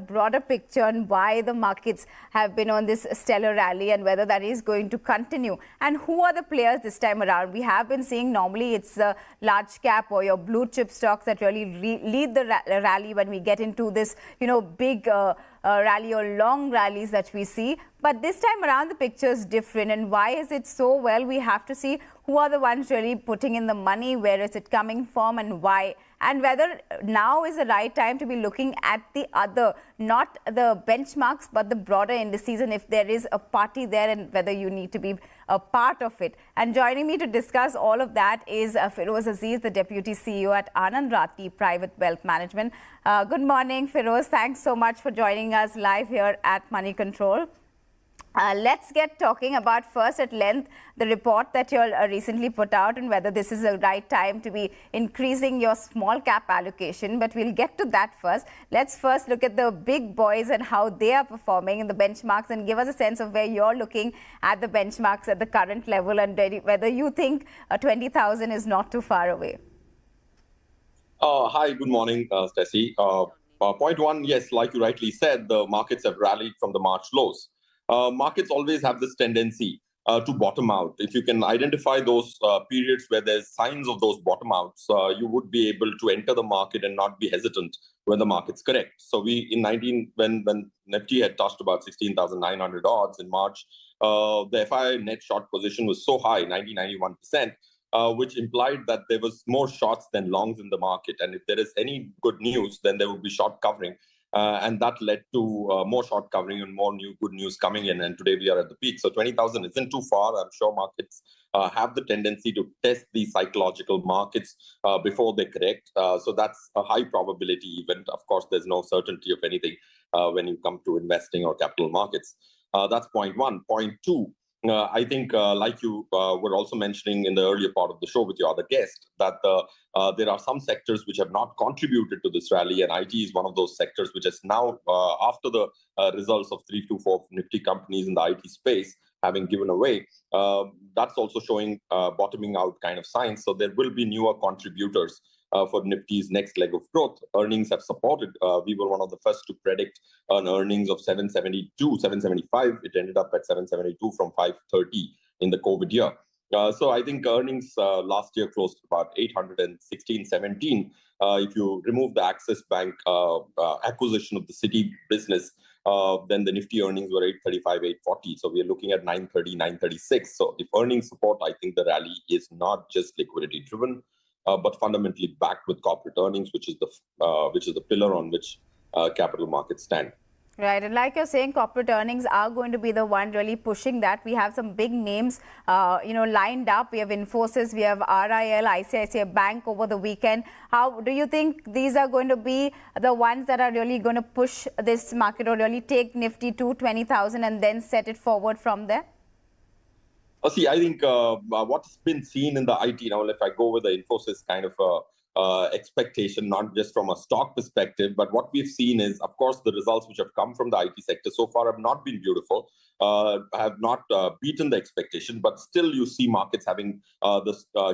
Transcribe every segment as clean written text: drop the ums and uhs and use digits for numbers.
broader picture on why the markets have been on this stellar rally and whether that is going to continue. And who are the players this time around? We have been seeing normally it's the large cap or your blue chip stocks that really lead the rally when we get into this, big rally or long rallies that we see. But this time around, the picture is different. And why is it so? Well, we have to see who are the ones really putting in the money, where is it coming from, and why. And whether now is the right time to be looking at the other, not the benchmarks, but the broader indices, and if there is a party there and whether you need to be a part of it. And joining me to discuss all of that is Feroze Azeez, the Deputy CEO at Anand Rathi Private Wealth Management. Good morning, Feroze. Thanks so much for joining us live here at Money Control. Let's get talking about first at length the report that you all recently put out and whether this is the right time to be increasing your small cap allocation. But we'll get to that first. Let's first look at the big boys and how they are performing in the benchmarks, and give us a sense of where you're looking at the benchmarks at the current level and whether you think 20,000 is not too far away. Hi, good morning, Stacey. Point one, yes, like you rightly said, the markets have rallied from the March lows. Markets always have this tendency to bottom out. If you can identify those periods where there's signs of those bottom outs, you would be able to enter the market and not be hesitant when the market's correct. So when Nifty had touched about 16,900 odds in March, the FI net short position was so high, 91%, which implied that there was more shorts than longs in the market. And if there is any good news, then there will be short covering. And that led to more short covering and more good news coming in. And today we are at the peak. So 20,000 isn't too far. I'm sure markets have the tendency to test these psychological markets before they correct. So that's a high probability event. Of course, there's no certainty of anything when you come to investing or capital markets. That's point one. Point two. I think, like you were also mentioning in the earlier part of the show with your other guest, that there are some sectors which have not contributed to this rally, and IT is one of those sectors which is now, after the results of 3 to 4 Nifty companies in the IT space having given away, that's also showing bottoming out kind of signs. So there will be newer contributors for Nifty's next leg of growth. Earnings have supported. We were one of the first to predict an earnings of 772, 775. It ended up at 772 from 530 in the COVID year. So I think earnings last year closed about 816, 17. If you remove the Axis Bank acquisition of the Citi business, then the Nifty earnings were 835, 840. So we are looking at 930, 936. So if earnings support, I think the rally is not just liquidity driven, but fundamentally backed with corporate earnings, which is the pillar on which capital markets stand. Right, and like you're saying, corporate earnings are going to be the one really pushing that. We have some big names, lined up. We have Infosys, we have RIL, ICICI Bank over the weekend. How do you think these are going to be the ones that are really going to push this market or really take Nifty to 20,000 and then set it forward from there? See, I think what's been seen in the IT now, if I go with the Infosys kind of expectation, not just from a stock perspective, but what we've seen is, of course, the results which have come from the IT sector so far have not been beautiful, have not beaten the expectation, but still you see markets having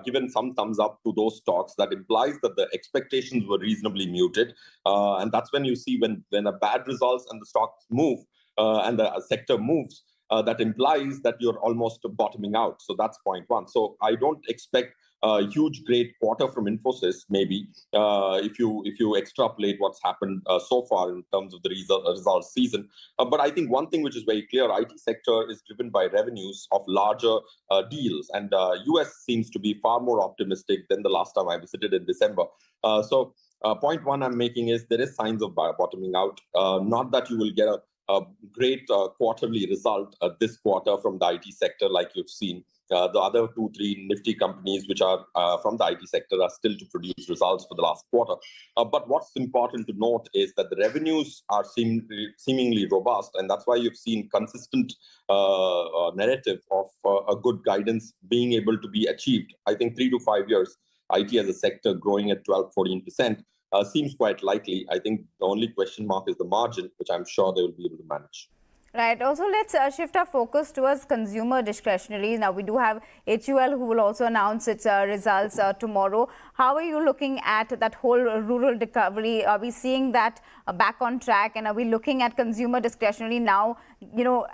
given some thumbs up to those stocks. That implies that the expectations were reasonably muted. And that's when you see when a bad results and the stocks move and the sector moves, that implies that you're almost bottoming out. So that's point one. So I don't expect a huge great quarter from Infosys, maybe, if you extrapolate what's happened so far in terms of the results season. But I think one thing which is very clear, IT sector is driven by revenues of larger deals. And US seems to be far more optimistic than the last time I visited in December. So point one I'm making is there is signs of bottoming out. Not that you will get a great quarterly result this quarter from the IT sector like you've seen. The other 2-3 Nifty companies which are from the IT sector are still to produce results for the last quarter. But what's important to note is that the revenues are seemingly robust, and that's why you've seen consistent narrative of a good guidance being able to be achieved. I think 3 to 5 years, IT as a sector growing at 12-14%. Seems quite likely. I think the only question mark is the margin, which I'm sure they will be able to manage. Right. Also, let's shift our focus towards consumer discretionary. Now, we do have HUL who will also announce its results tomorrow. How are you looking at that whole rural recovery? Are we seeing that back on track? And are we looking at consumer discretionary now,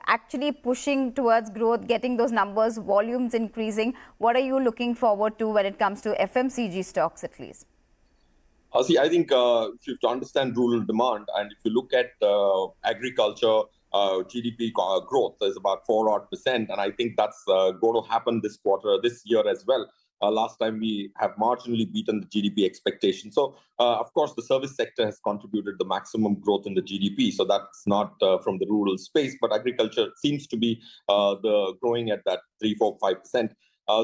actually pushing towards growth, getting those numbers, volumes increasing? What are you looking forward to when it comes to FMCG stocks at least? See, I think if you have to understand rural demand, and if you look at agriculture, GDP growth is about 4% and I think that's going to happen this quarter, this year as well. Last time we have marginally beaten the GDP expectation. So, of course, the service sector has contributed the maximum growth in the GDP. So that's not from the rural space, but agriculture seems to be the growing at that 3, 4, 5%.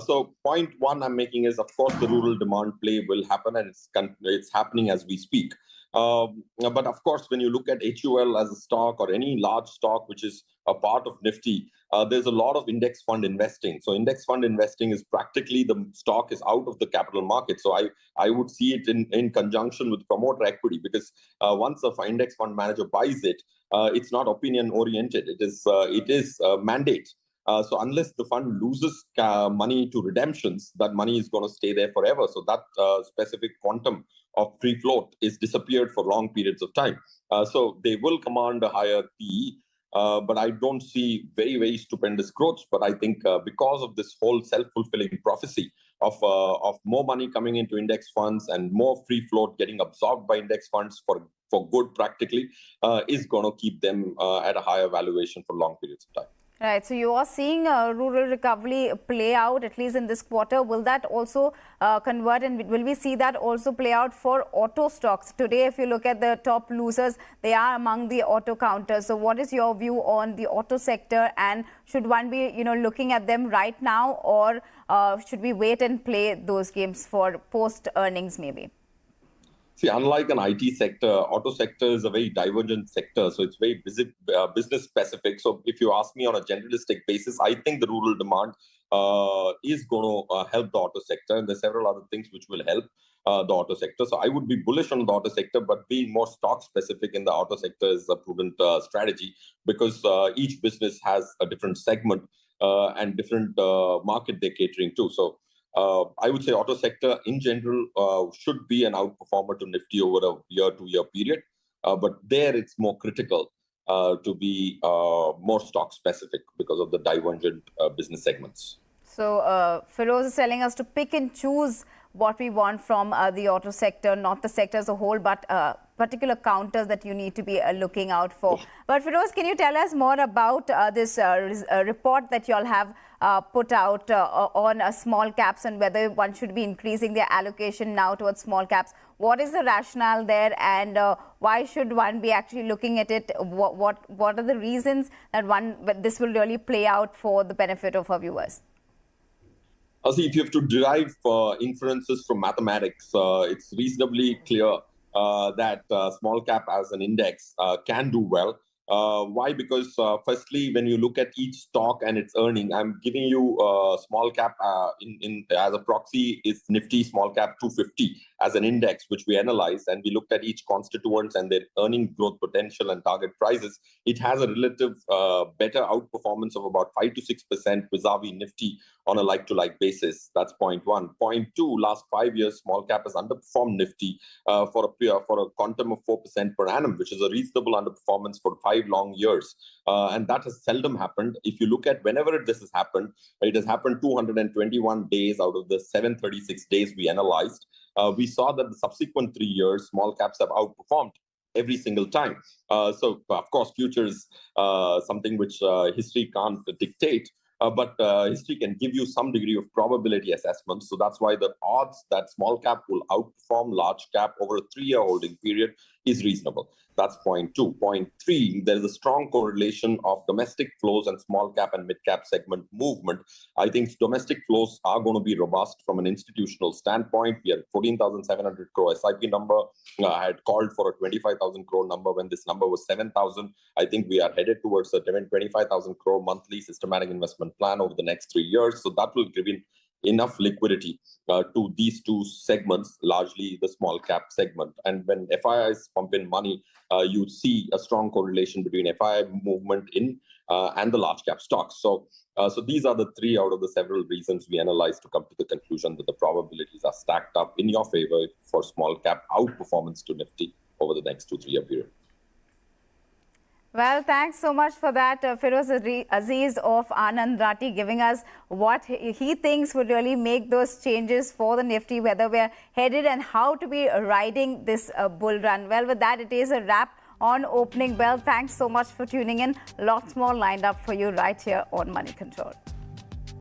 So point one I'm making is, of course, the rural demand play will happen, and it's happening as we speak. But of course, when you look at HUL as a stock or any large stock which is a part of Nifty, there's a lot of index fund investing. So index fund investing is practically the stock is out of the capital market. So I would see it in conjunction with promoter equity, because once a index fund manager buys it, it's not opinion oriented. It is a mandate. So unless the fund loses money to redemptions, that money is going to stay there forever. So that specific quantum of free float is disappeared for long periods of time. So they will command a higher PE. But I don't see very, very stupendous growth. But I think because of this whole self-fulfilling prophecy of more money coming into index funds and more free float getting absorbed by index funds for good practically, is going to keep them at a higher valuation for long periods of time. Right. So you are seeing rural recovery play out, at least in this quarter. Will that also convert, and will we see that also play out for auto stocks? Today, if you look at the top losers, they are among the auto counters. So what is your view on the auto sector, and should one be, looking at them right now, or should we wait and play those games for post earnings maybe? See, unlike an IT sector, auto sector is a very divergent sector, so it's very business specific. So if you ask me on a generalistic basis, I think the rural demand is going to help the auto sector, and there's several other things which will help the auto sector. So I would be bullish on the auto sector, but being more stock specific in the auto sector is a prudent strategy, because each business has a different segment and different market they're catering to. So I would say auto sector in general should be an outperformer to Nifty over a year, 2-year period. But there it's more critical to be more stock specific because of the divergent business segments. So Feroze is telling us to pick and choose what we want from the auto sector, not the sector as a whole, but particular counters that you need to be looking out for. But Feroze, can you tell us more about this report that you all have put out on small caps, and whether one should be increasing their allocation now towards small caps? What is the rationale there, and why should one be actually looking at it? What are the reasons that this will really play out for the benefit of our viewers? See, if you have to derive inferences from mathematics, it's reasonably clear that small cap as an index can do well. Why? Because firstly, when you look at each stock and its earning, I'm giving you small cap as a proxy is Nifty small cap 250 as an index, which we analyzed, and we looked at each constituents and their earning growth potential and target prices. It has a relative better outperformance of about 5 to 6% vis-a-vis Nifty on a like-to-like basis. That's point one. Point two, last 5 years, small cap has underperformed Nifty for a quantum of 4% per annum, which is a reasonable underperformance for 5 long years. And that has seldom happened. If you look at whenever this has happened, it has happened 221 days out of the 736 days we analyzed. We saw that the subsequent 3 years, small caps have outperformed every single time. So, of course, futures something which history can't dictate. But history can give you some degree of probability assessment. So that's why the odds that small cap will outperform large cap over a 3-year holding period is reasonable. That's point two. Point three, there is a strong correlation of domestic flows and small cap and mid cap segment movement. I think domestic flows are going to be robust from an institutional standpoint. We had 14,700 crore SIP number. I had called for a 25,000 crore number when this number was 7,000. I think we are headed towards a 25,000 crore monthly systematic investment plan over the next 3 years. So that will enough liquidity to these two segments, largely the small cap segment. And when FIIs pump in money, you see a strong correlation between FII movement in and the large cap stocks. So these are the three out of the several reasons we analyzed to come to the conclusion that the probabilities are stacked up in your favor for small cap outperformance to Nifty over the next 2-3 year period. Well, thanks so much for that, Feroze Azeez of Anand Rathi, giving us what he thinks would really make those changes for the Nifty, whether we're headed and how to be riding this bull run. Well, with that, it is a wrap on Opening Bell. Thanks so much for tuning in. Lots more lined up for you right here on Money Control.